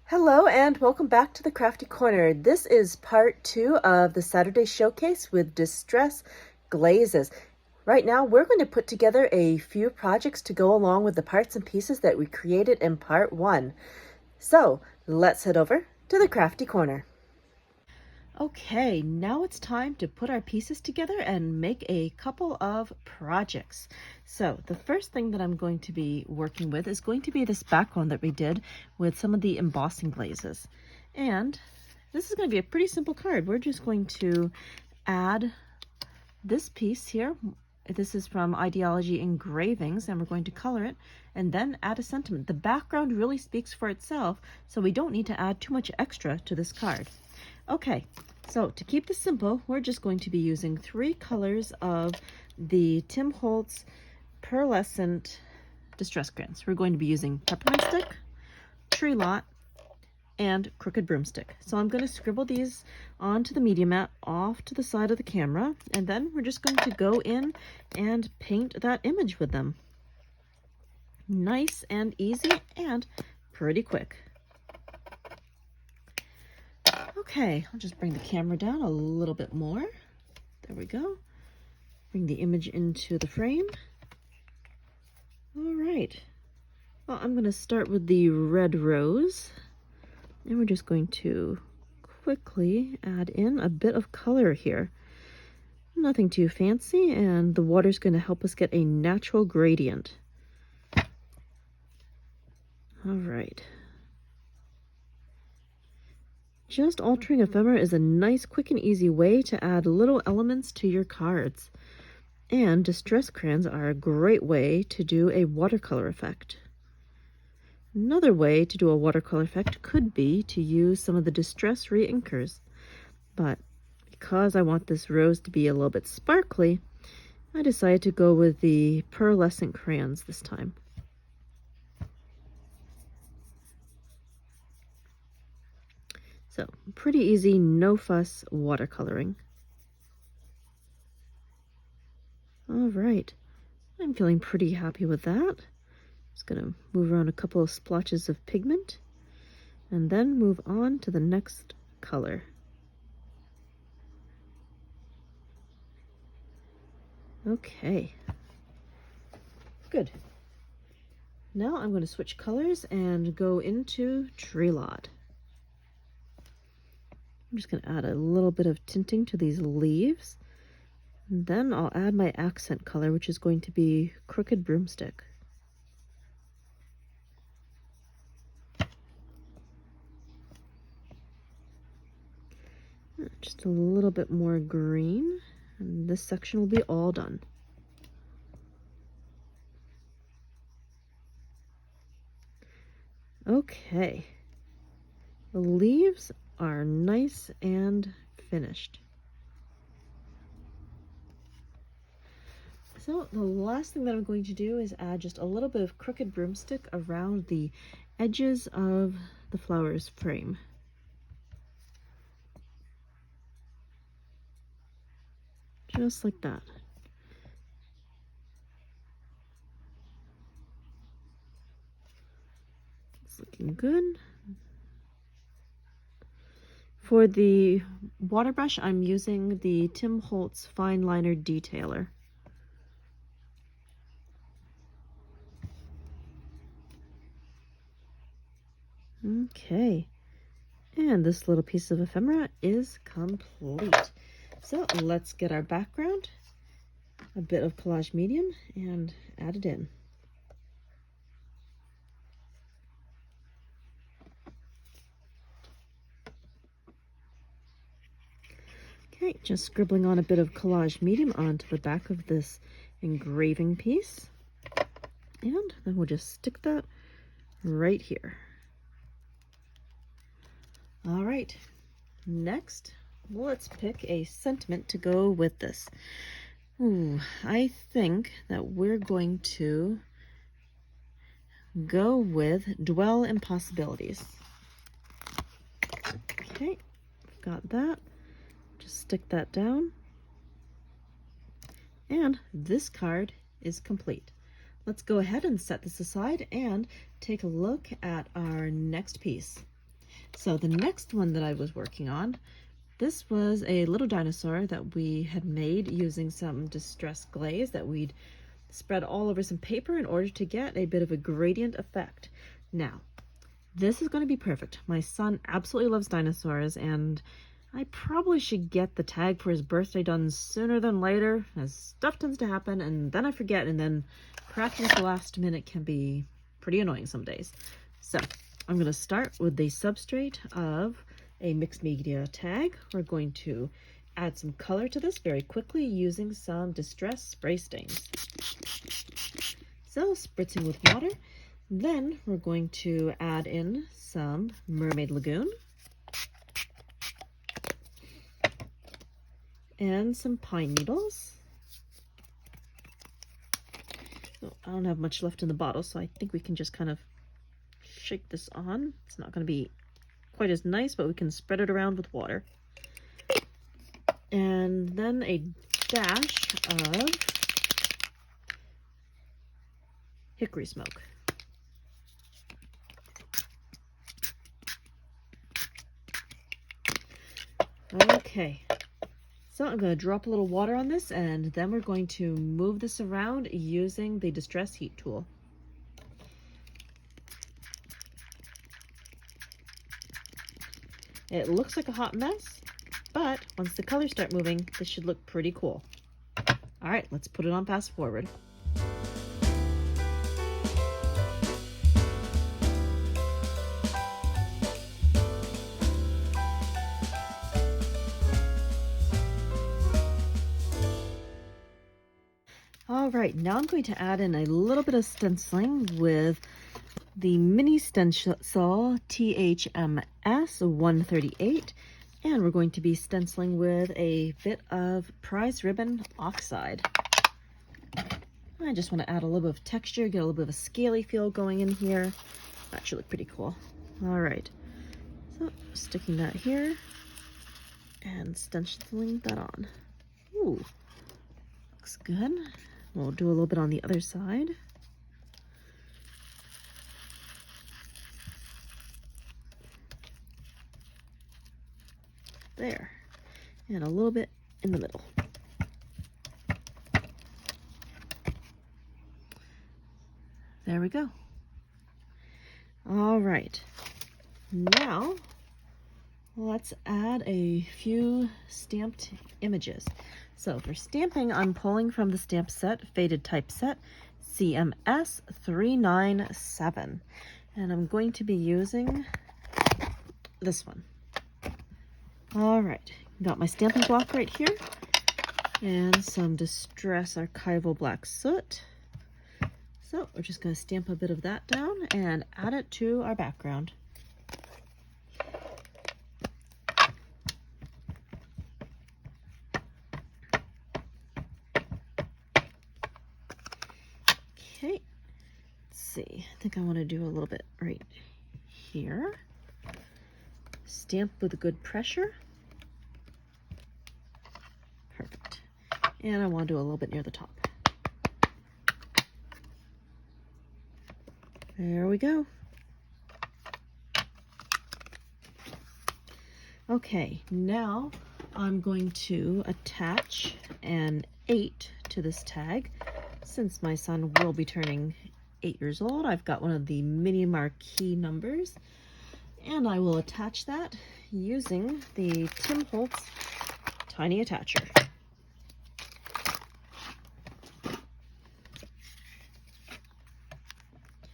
Hello and welcome back to the Crafty Corner. This is part 2 of the Saturday Showcase with Distress Glazes. Right now we're going to put together a few projects to go along with the parts and pieces that we created in part 1. So let's head over to the Crafty Corner. Okay, now it's time to put our pieces together and make a couple of projects. So the first thing that I'm going to be working with is going to be this background that we did with some of the embossing glazes. And this is going to be a pretty simple card. We're just going to add this piece here. This is from Ideology Engravings, and we're going to color it and then add a sentiment. The background really speaks for itself, so we don't need to add too much extra to this card. Okay, so to keep this simple, we're just going to be using 3 colors of the Tim Holtz Pearlescent Distress Crayons. We're going to be using Peppermint Stick, Tree Lot, and Crooked Broomstick. So I'm going to scribble these onto the media mat off to the side of the camera, and then we're just going to go in and paint that image with them. Nice and easy and pretty quick. Okay, I'll just bring the camera down a little bit more. There we go. Bring the image into the frame. All right. Well, I'm going to start with the red rose. And we're just going to quickly add in a bit of color here. Nothing too fancy, and the water's going to help us get a natural gradient. All right. Just altering ephemera is a nice, quick, and easy way to add little elements to your cards. And distress crayons are a great way to do a watercolor effect. Another way to do a watercolor effect could be to use some of the distress reinkers. But because I want this rose to be a little bit sparkly, I decided to go with the pearlescent crayons this time. So, pretty easy, no fuss watercoloring. All right, I'm feeling pretty happy with that. Just gonna move around a couple of splotches of pigment and then move on to the next color. Okay, good. Now I'm going to switch colors and go into Tree Lot. I'm just going to add a little bit of tinting to these leaves. And then I'll add my accent color, which is going to be Crooked Broomstick. Just a little bit more green, and this section will be all done. Okay, the leaves are nice and finished. So the last thing that I'm going to do is add just a little bit of Crooked Broomstick around the edges of the flowers frame. Just like that. It's looking good. For the water brush, I'm using the Tim Holtz Fine Liner Detailer. Okay, and this little piece of ephemera is complete. So let's get our background, a bit of collage medium, and add it in. Okay, just scribbling on a bit of collage medium onto the back of this engraving piece. And then we'll just stick that right here. All right, next, let's pick a sentiment to go with this. Ooh, I think that we're going to go with Dwell in Possibilities. Okay, got that. Just stick that down. And this card is complete. Let's go ahead and set this aside and take a look at our next piece. So the next one that I was working on, this was a little dinosaur that we had made using some distress glaze that we'd spread all over some paper in order to get a bit of a gradient effect. Now, this is going to be perfect. My son absolutely loves dinosaurs, and I probably should get the tag for his birthday done sooner than later, as stuff tends to happen, and then I forget, and then crafting at the last minute can be pretty annoying some days. So I'm going to start with the substrate of a mixed media tag. We're going to add some color to this very quickly using some distress spray stains. So spritzing with water. Then we're going to add in some Mermaid Lagoon and some pine needles. So I don't have much left in the bottle, so I think we can just kind of shake this on. It's not going to be quite as nice, but we can spread it around with water. And then a dash of hickory smoke. Okay, so I'm going to drop a little water on this, and then we're going to move this around using the distress heat tool. It looks like a hot mess, but once the colors start moving, this should look pretty cool. All right, let's put it on fast forward. All right, now I'm going to add in a little bit of stenciling with the mini stencil THMS 138, and we're going to be stenciling with a bit of prize ribbon oxide. I just want to add a little bit of texture, get a little bit of a scaly feel going in here. That should look pretty cool. All right, so sticking that here and stenciling that on. Ooh, looks good. We'll do a little bit on the other side. There, and a little bit in the middle. There we go. All right, now let's add a few stamped images. So for stamping, I'm pulling from the stamp set, Faded Typeset CMS 397, and I'm going to be using this one. All right, got my stamping block right here and some Distress Archival Black Soot. So we're just going to stamp a bit of that down and add it to our background. Okay, let's see. I think I want to do a little bit right here. Stamp with good pressure. Perfect. And I want to do a little bit near the top. There we go. Okay, now I'm going to attach an 8 to this tag. Since my son will be turning 8 years old, I've got one of the mini marquee numbers, and I will attach that using the Tim Holtz Tiny Attacher.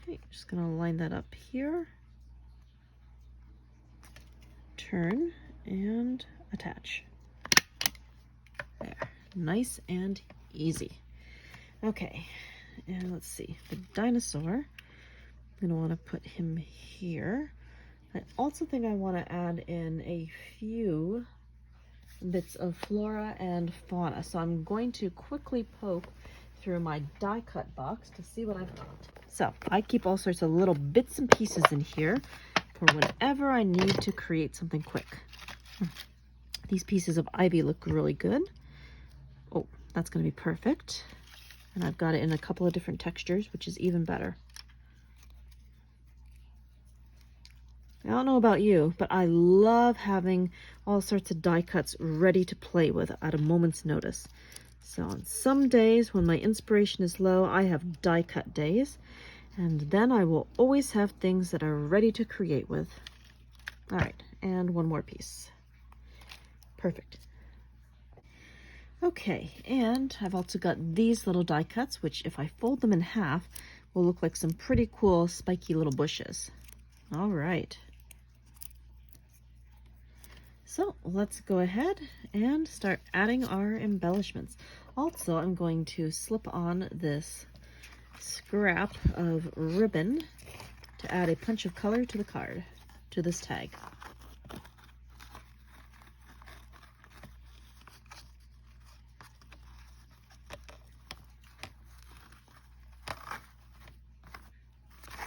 Okay, just gonna line that up here, turn, and attach. There, nice and easy. Okay, and let's see, the dinosaur, I'm gonna wanna put him here. I also think I wanna add in a few bits of flora and fauna. So I'm going to quickly poke through my die cut box to see what I've got. So I keep all sorts of little bits and pieces in here for whenever I need to create something quick. These pieces of ivy look really good. Oh, that's gonna be perfect. And I've got it in a couple of different textures, which is even better. I don't know about you, but I love having all sorts of die cuts ready to play with at a moment's notice. So on some days when my inspiration is low, I have die cut days, and then I will always have things that are ready to create with. All right, and one more piece. Perfect. Okay, and I've also got these little die cuts, which if I fold them in half, will look like some pretty cool spiky little bushes. All right. So let's go ahead and start adding our embellishments. Also, I'm going to slip on this scrap of ribbon to add a punch of color to the card, to this tag.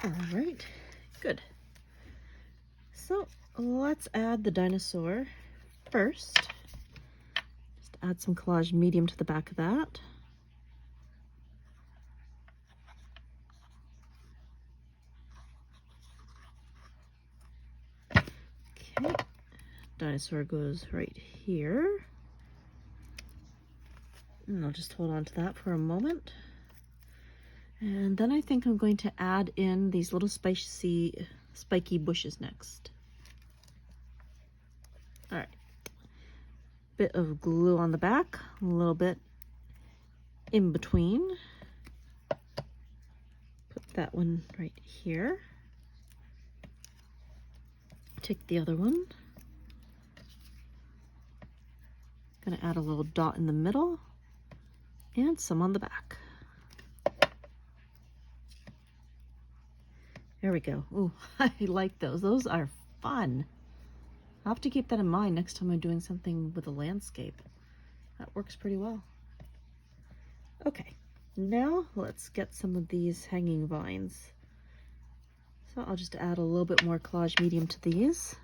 All right, good. So let's add the dinosaur first. Just add some collage medium to the back of that. Okay, dinosaur goes right here. And I'll just hold on to that for a moment. And then I think I'm going to add in these little spiky bushes next. All right, bit of glue on the back, a little bit in between. Put that one right here. Take the other one. Gonna add a little dot in the middle and some on the back. There we go. Ooh, I like those. Those are fun. I'll have to keep that in mind next time I'm doing something with a landscape. That works pretty well. Okay, now let's get some of these hanging vines. So I'll just add a little bit more collage medium to these.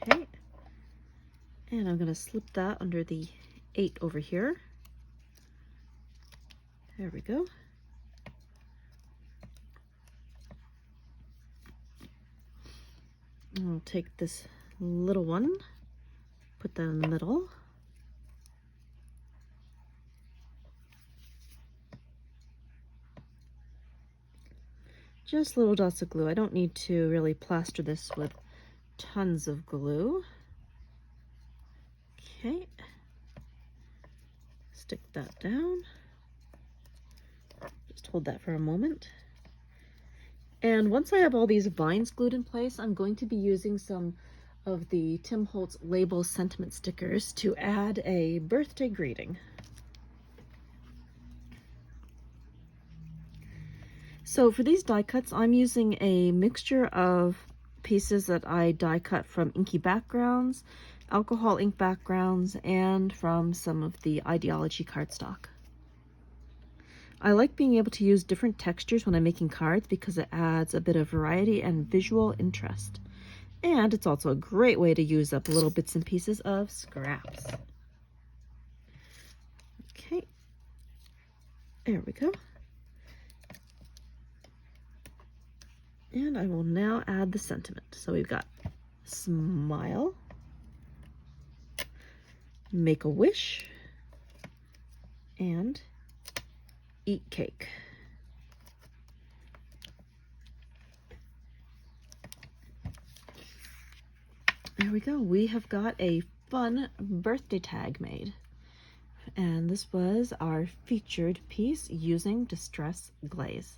Okay. And I'm going to slip that under the 8 over here. There we go. And I'll take this little one, put that in the middle. Just little dots of glue. I don't need to really plaster this with tons of glue. Okay, stick that down. Just hold that for a moment. And once I have all these vines glued in place, I'm going to be using some of the Tim Holtz label sentiment stickers to add a birthday greeting. So for these die cuts, I'm using a mixture of pieces that I die cut from inky backgrounds, alcohol ink backgrounds, and from some of the Ideology cardstock. I like being able to use different textures when I'm making cards because it adds a bit of variety and visual interest. And it's also a great way to use up little bits and pieces of scraps. Okay, there we go. And I will now add the sentiment. So we've got smile, make a wish, and eat cake. There we go. We have got a fun birthday tag made. And this was our featured piece using Distress Glaze.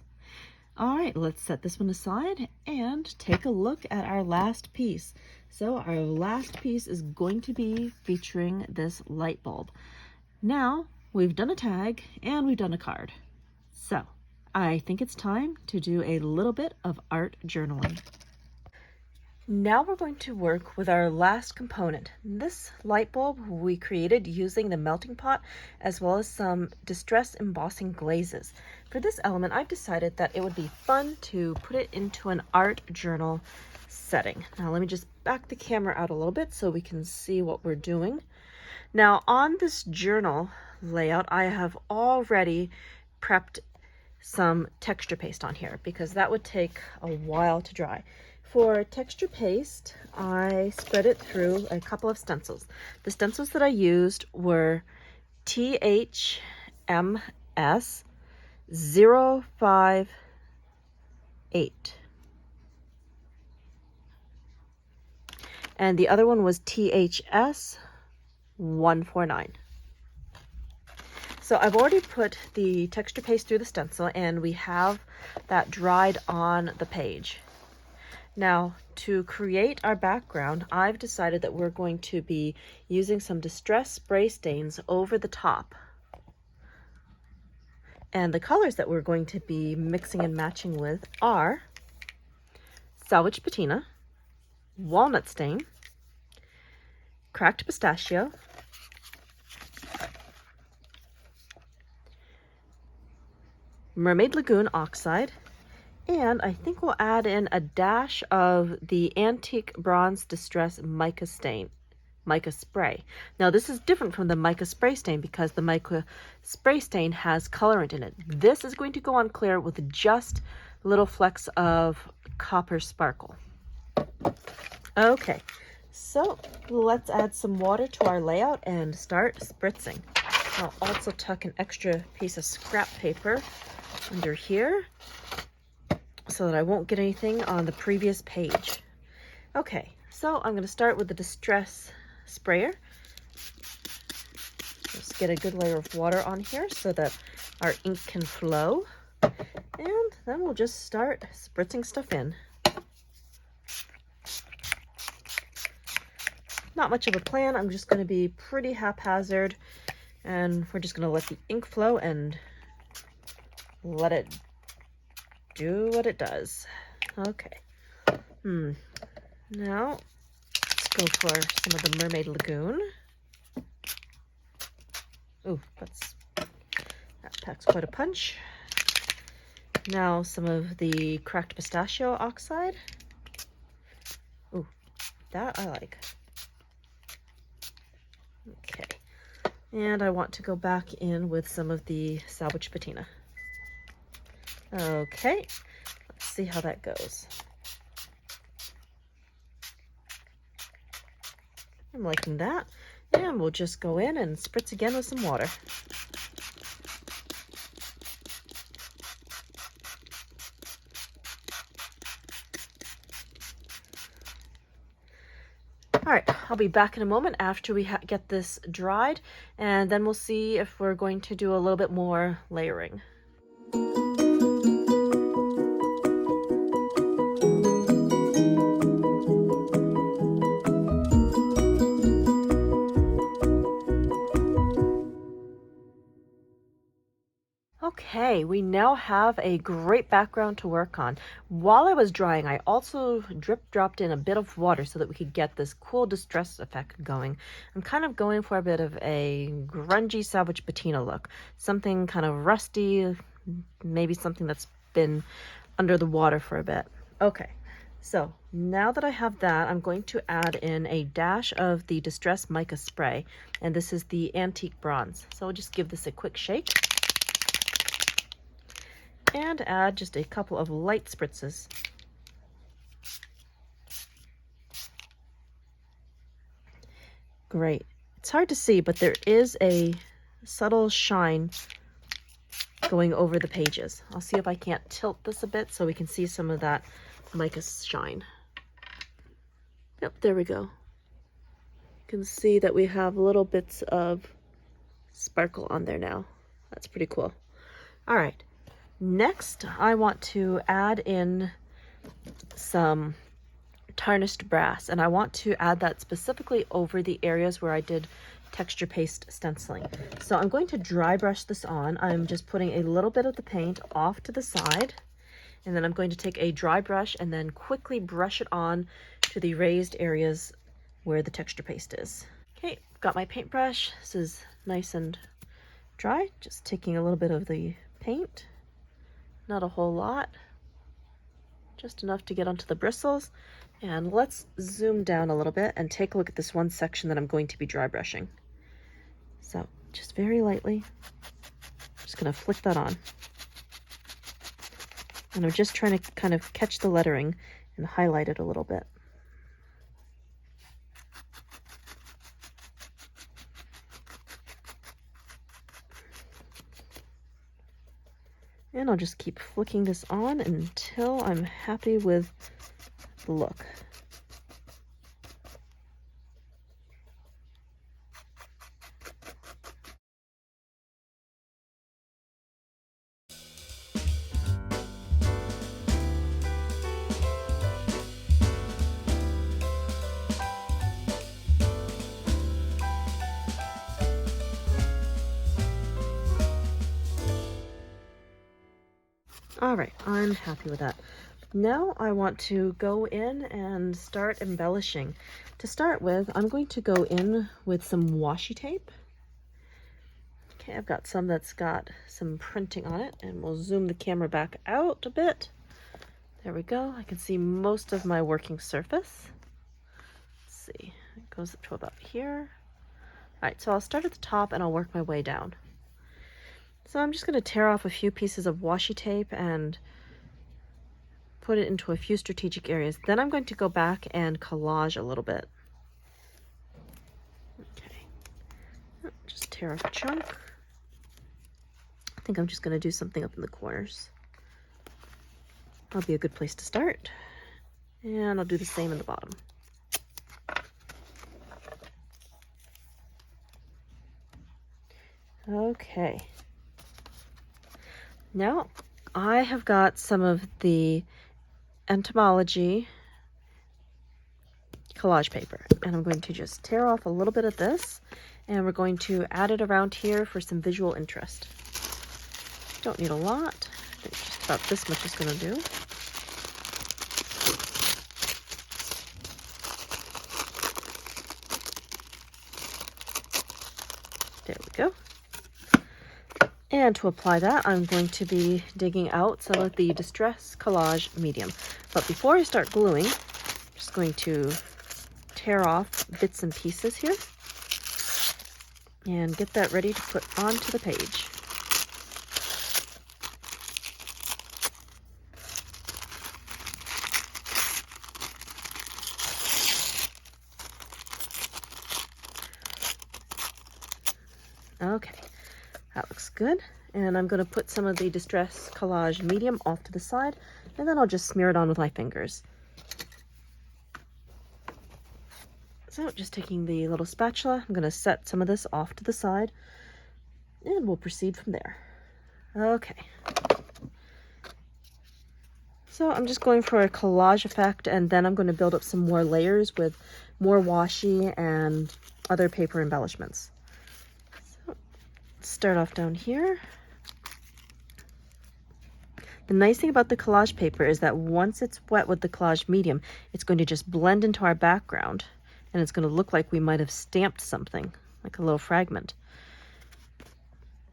All right, let's set this one aside and take a look at our last piece. So our last piece is going to be featuring this light bulb. Now, we've done a tag and we've done a card. So I think it's time to do a little bit of art journaling. Now we're going to work with our last component. This light bulb we created using the melting pot as well as some distress embossing glazes. For this element, I've decided that it would be fun to put it into an art journal setting. Now let me just back the camera out a little bit so we can see what we're doing. Now on this journal layout, I have already prepped some texture paste on here because that would take a while to dry. For texture paste, I spread it through a couple of stencils. The stencils that I used were THMS 058. And the other one was THS 149. So I've already put the texture paste through the stencil and we have that dried on the page. Now to create our background, I've decided that we're going to be using some distress spray stains over the top. And the colors that we're going to be mixing and matching with are Salvaged Patina, Walnut Stain, Cracked Pistachio, Mermaid Lagoon Oxide, and I think we'll add in a dash of the Antique Bronze Distress Mica Spray. Now this is different from the mica spray stain because the mica spray stain has colorant in it. This is going to go on clear with just little flecks of copper sparkle. Okay, so let's add some water to our layout and start spritzing. I'll also tuck an extra piece of scrap paper under here so that I won't get anything on the previous page. Okay, so I'm going to start with the distress sprayer. Just get a good layer of water on here so that our ink can flow, and then we'll just start spritzing stuff in. Not much of a plan. I'm just going to be pretty haphazard, and we're just going to let the ink flow and let it do what it does. Okay. Now let's go for some of the Mermaid Lagoon. Ooh, that packs quite a punch. Now some of the Cracked Pistachio Oxide. Ooh, that I like. Okay. And I want to go back in with some of the Salvaged Patina. Okay, let's see how that goes. I'm liking that. And we'll just go in and spritz again with some water. All right, I'll be back in a moment after we get this dried, and then we'll see if we're going to do a little bit more layering. Okay, we now have a great background to work on. While I was drying, I also dropped in a bit of water so that we could get this cool distress effect going. I'm kind of going for a bit of a grungy Salvaged Patina look. Something kind of rusty, maybe something that's been under the water for a bit. Okay, so now that I have that, I'm going to add in a dash of the Distress Mica Spray, and this is the Antique Bronze. So I'll just give this a quick shake. And add just a couple of light spritzes. Great. It's hard to see, but there is a subtle shine going over the pages. I'll see if I can't tilt this a bit so we can see some of that mica shine. Yep, there we go. You can see that we have little bits of sparkle on there now. That's pretty cool. All right. Next, I want to add in some tarnished brass, and I want to add that specifically over the areas where I did texture paste stenciling. So I'm going to dry brush this on. I'm just putting a little bit of the paint off to the side, and then I'm going to take a dry brush and then quickly brush it on to the raised areas where the texture paste is. Okay, got my paintbrush. This is nice and dry. Just taking a little bit of the paint. Not a whole lot, just enough to get onto the bristles. And let's zoom down a little bit and take a look at this one section that I'm going to be dry brushing. So just very lightly, just going to flick that on. And I'm just trying to kind of catch the lettering and highlight it a little bit. And I'll just keep flicking this on until I'm happy with the look. All right, I'm happy with that. Now I want to go in and start embellishing. To start with, I'm going to go in with some washi tape. Okay, I've got some that's got some printing on it, and we'll zoom the camera back out a bit. There we go. I can see most of my working surface. Let's see, it goes up to about here. All right, so I'll start at the top and I'll work my way down. So I'm just going to tear off a few pieces of washi tape and put it into a few strategic areas. Then I'm going to go back and collage a little bit. Okay, just tear off a chunk. I think I'm just going to do something up in the corners. That'll be a good place to start. And I'll do the same in the bottom. Okay. Now I have got some of the Entomology collage paper, and I'm going to just tear off a little bit of this, and we're going to add it around here for some visual interest. Don't need a lot. I think just about this much is going to do. There we go. And to apply that, I'm going to be digging out some of the Distress Collage medium. But before I start gluing, I'm just going to tear off bits and pieces here and get that ready to put onto the page. Okay. That looks good. And I'm going to put some of the Distress Collage medium off to the side, and then I'll just smear it on with my fingers. So just taking the little spatula, I'm going to set some of this off to the side, and we'll proceed from there. Okay. So I'm just going for a collage effect, and then I'm going to build up some more layers with more washi and other paper embellishments. Start off down here. The nice thing about the collage paper is that once it's wet with the collage medium, it's going to just blend into our background, and it's going to look like we might have stamped something, like a little fragment.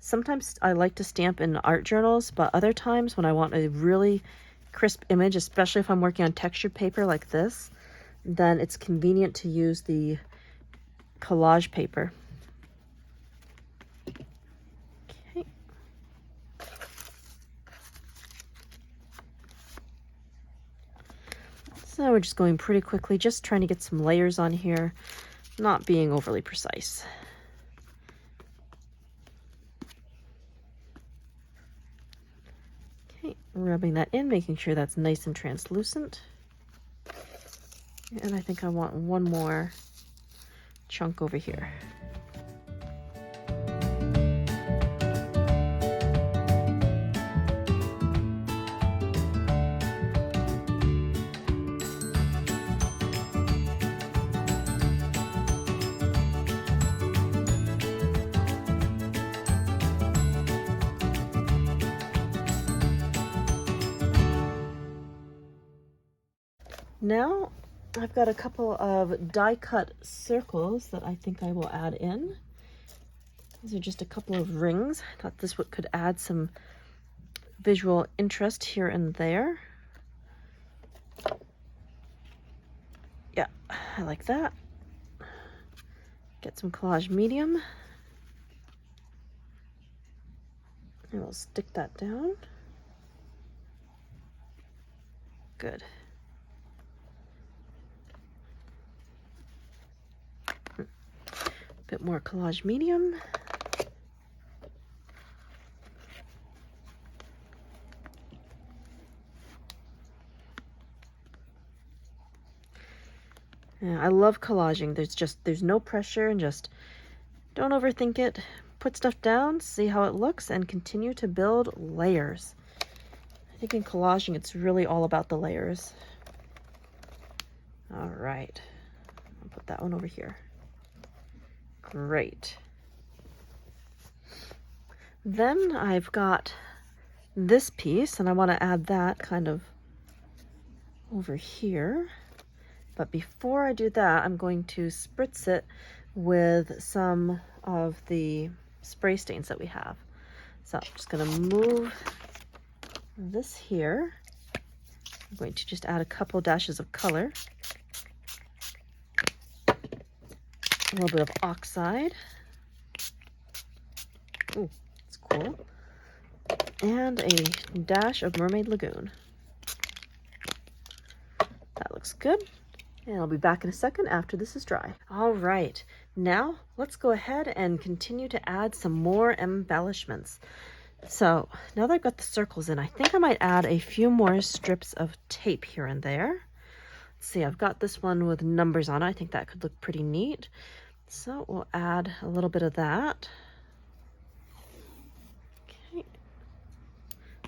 Sometimes I like to stamp in art journals, but other times when I want a really crisp image, especially if I'm working on textured paper like this, then it's convenient to use the collage paper. So we're just going pretty quickly, just trying to get some layers on here, not being overly precise. Okay, rubbing that in, making sure that's nice and translucent. And I think I want one more chunk over here. Now I've got a couple of die cut circles that I think I will add in. These are just a couple of rings. I thought this could add some visual interest here and there. Yeah, I like that. Get some collage medium. And we'll stick that down. Good. Bit more collage medium. Yeah, I love collaging. There's no pressure, and just don't overthink it. Put stuff down, see how it looks, and continue to build layers. I think in collaging, it's really all about the layers. All right, I'll put that one over here. Great. Then I've got this piece, and I want to add that kind of over here. But before I do that, I'm going to spritz it with some of the spray stains that we have. So I'm just going to move this here. I'm going to just add a couple dashes of color. A little bit of oxide. Ooh, that's cool. And a dash of Mermaid Lagoon. That looks good. And I'll be back in a second after this is dry. All right, now let's go ahead and continue to add some more embellishments. So now that I've got the circles in, I think I might add a few more strips of tape here and there. Let's see, I've got this one with numbers on it. I think that could look pretty neat. So we'll add a little bit of that. Okay,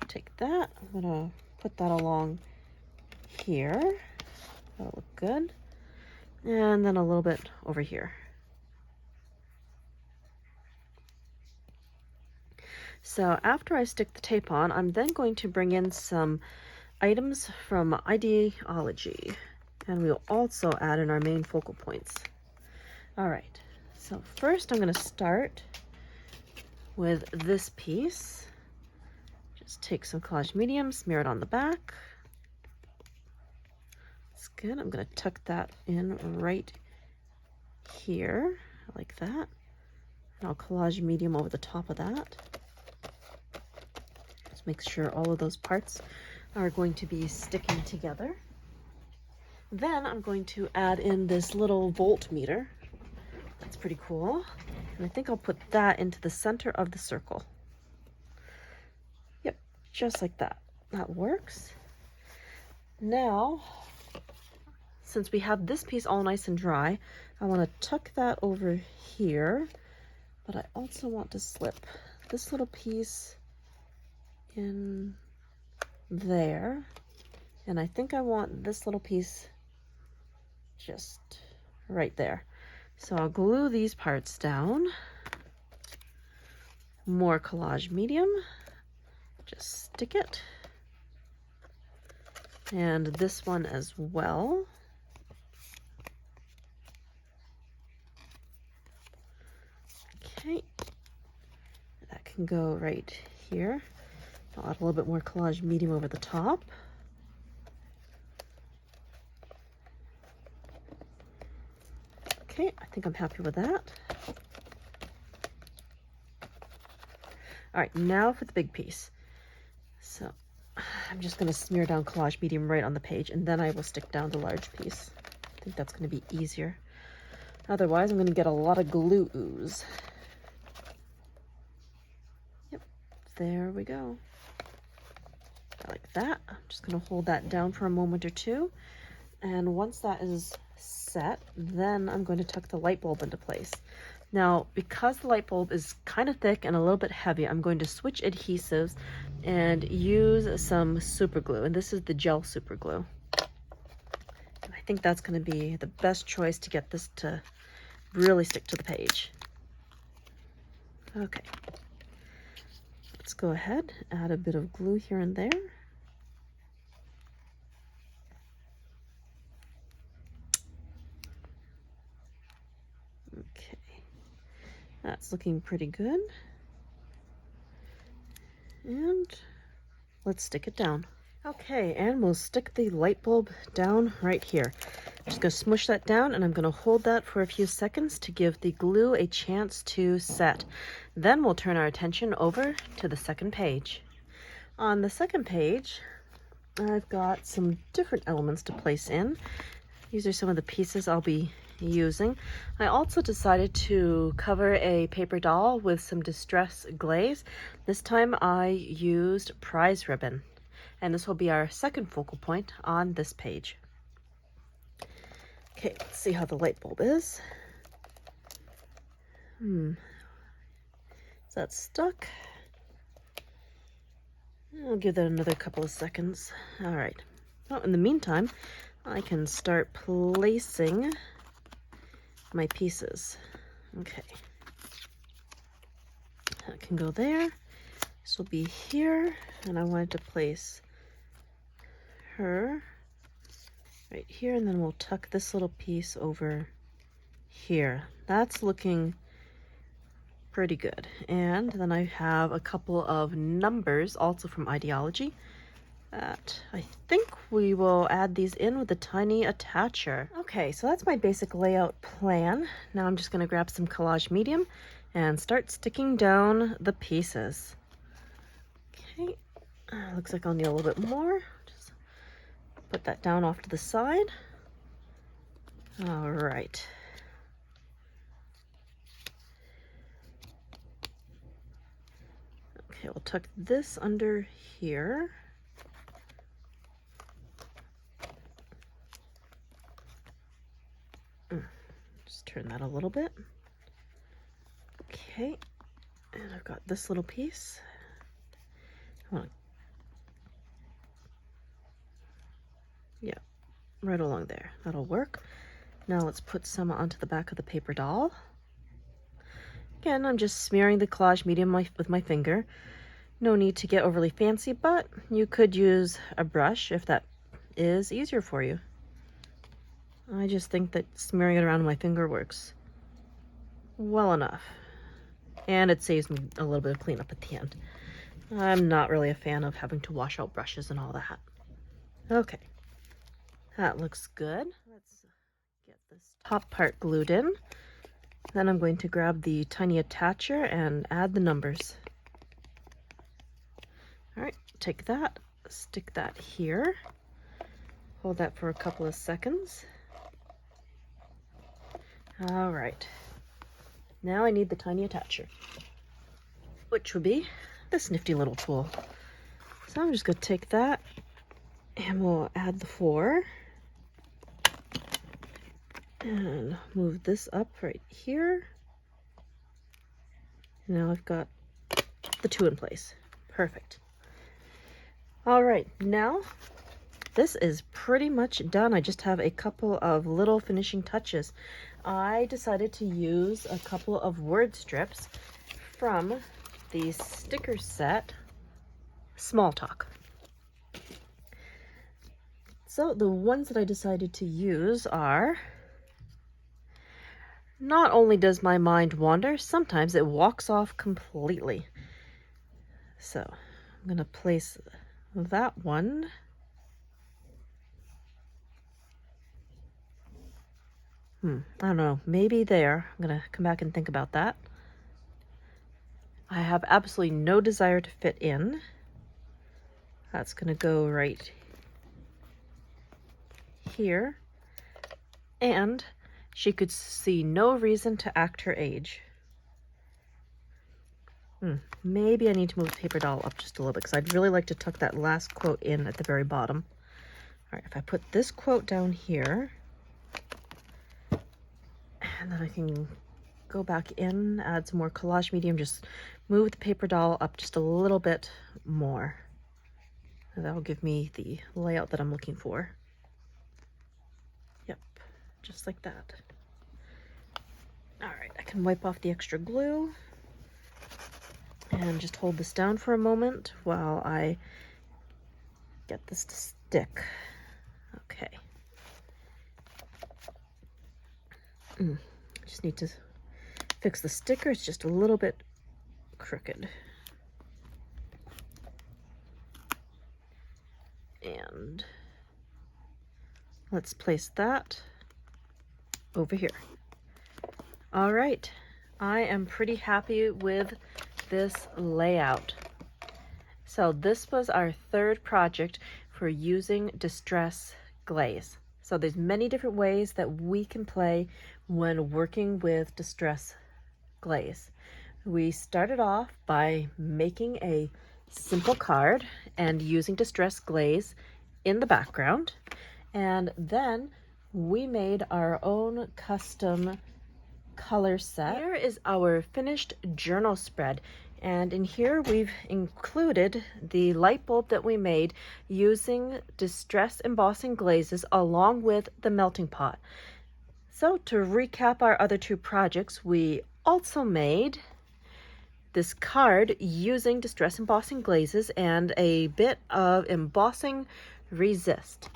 take that. I'm gonna put that along here. That'll look good. And then a little bit over here. So after I stick the tape on, I'm then going to bring in some items from Ideology. And we'll also add in our main focal points. All right, so first I'm going to start with this piece. Just take some collage medium, smear it on the back. That's good. I'm going to tuck that in right here, like that. And I'll collage medium over the top of that. Just make sure all of those parts are going to be sticking together. Then I'm going to add in this little voltmeter. That's pretty cool. And I think I'll put that into the center of the circle. Yep, just like that. That works. Now, since we have this piece all nice and dry, I want to tuck that over here, but I also want to slip this little piece in there. And I think I want this little piece just right there. So I'll glue these parts down. More collage medium. Just stick it. And this one as well. Okay. That can go right here. I'll add a little bit more collage medium over the top. Okay, I think I'm happy with that. All right, now for the big piece. So I'm just going to smear down collage medium right on the page, and then I will stick down the large piece. I think that's going to be easier. Otherwise, I'm going to get a lot of glue ooze. Yep, there we go. Like that. I'm just going to hold that down for a moment or two. And once that is set, then I'm going to tuck the light bulb into place. Now, because the light bulb is kind of thick and a little bit heavy, I'm going to switch adhesives and use some super glue. And this is the gel super glue. And I think that's going to be the best choice to get this to really stick to the page. Okay. Let's go ahead, add a bit of glue here and there. Okay, that's looking pretty good. And let's stick it down. Okay, and we'll stick the light bulb down right here. I'm just going to smush that down, and I'm going to hold that for a few seconds to give the glue a chance to set. Then we'll turn our attention over to the second page. On the second page, I've got some different elements to place in. These are some of the pieces I'll be using. I also decided to cover a paper doll with some distress glaze. This time I used prize ribbon, and this will be our second focal point on this page. Okay, let's see how the light bulb is. Is that stuck? I'll give that another couple of seconds. All right. Oh, in the meantime, I can start placing my pieces. Okay. That can go there. This will be here, and I wanted to place her right here, and then we'll tuck this little piece over here. That's looking pretty good. And then I have a couple of numbers also from Ideology that I think we will add these in with a tiny attacher. Okay, so that's my basic layout plan. Now I'm just going to grab some collage medium and start sticking down the pieces. Okay, looks like I'll need a little bit more. Just put that down off to the side. All right. Okay, we'll tuck this under here. Just turn that a little bit. Okay, and I've got this little piece. Yeah, right along there. That'll work. Now let's put some onto the back of the paper doll. Again, I'm just smearing the collage medium with my finger. No need to get overly fancy, but you could use a brush if that is easier for you. I just think that smearing it around my finger works well enough. And it saves me a little bit of cleanup at the end. I'm not really a fan of having to wash out brushes and all that. Okay, that looks good. Let's get this top part glued in. Then I'm going to grab the tiny attacher and add the numbers. All right, take that, stick that here. Hold that for a couple of seconds. All right, now I need the tiny attacher, which would be this nifty little tool. So I'm just going to take that and we'll add the 4 and move this up right here. Now I've got the 2 in place. Perfect. All right, now this is pretty much done. I just have a couple of little finishing touches. I decided to use a couple of word strips from the sticker set Small Talk. So the ones that I decided to use are, not only does my mind wander, sometimes it walks off completely. So I'm going to place that one I don't know, maybe there. I'm gonna come back and think about that. I have absolutely no desire to fit in. That's gonna go right here. And she could see no reason to act her age. Maybe I need to move the paper doll up just a little bit because I'd really like to tuck that last quote in at the very bottom. All right, if I put this quote down here, and then I can go back in, add some more collage medium, just move the paper doll up just a little bit more. And that'll give me the layout that I'm looking for. Yep, just like that. All right, I can wipe off the extra glue and just hold this down for a moment while I get this to stick. Okay. Just need to fix the sticker. It's just a little bit crooked. And let's place that over here. All right, I am pretty happy with this layout. So this was our third project for using Distress Glaze. So there's many different ways that we can play when working with Distress Glaze. We started off by making a simple card and using Distress Glaze in the background. And then we made our own custom color set. Here is our finished journal spread. And in here we've included the light bulb that we made using Distress Embossing Glazes along with the melting pot. So to recap our other two projects, we also made this card using Distress Embossing Glazes and a bit of embossing resist.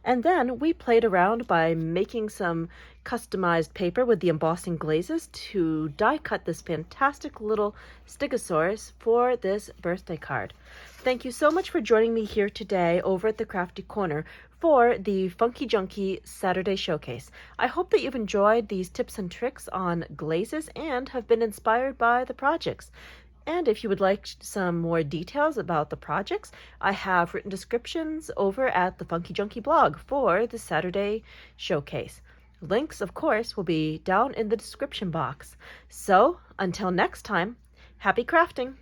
And then we played around by making some customized paper with the embossing glazes to die cut this fantastic little Stegosaurus for this birthday card. Thank you so much for joining me here today over at the Crafty Corner for the Funkie Junkie Saturday Showcase. I hope that you've enjoyed these tips and tricks on glazes and have been inspired by the projects. And if you would like some more details about the projects, I have written descriptions over at the Funkie Junkie blog for the Saturday Showcase. Links, of course, will be down in the description box. So, until next time, happy crafting!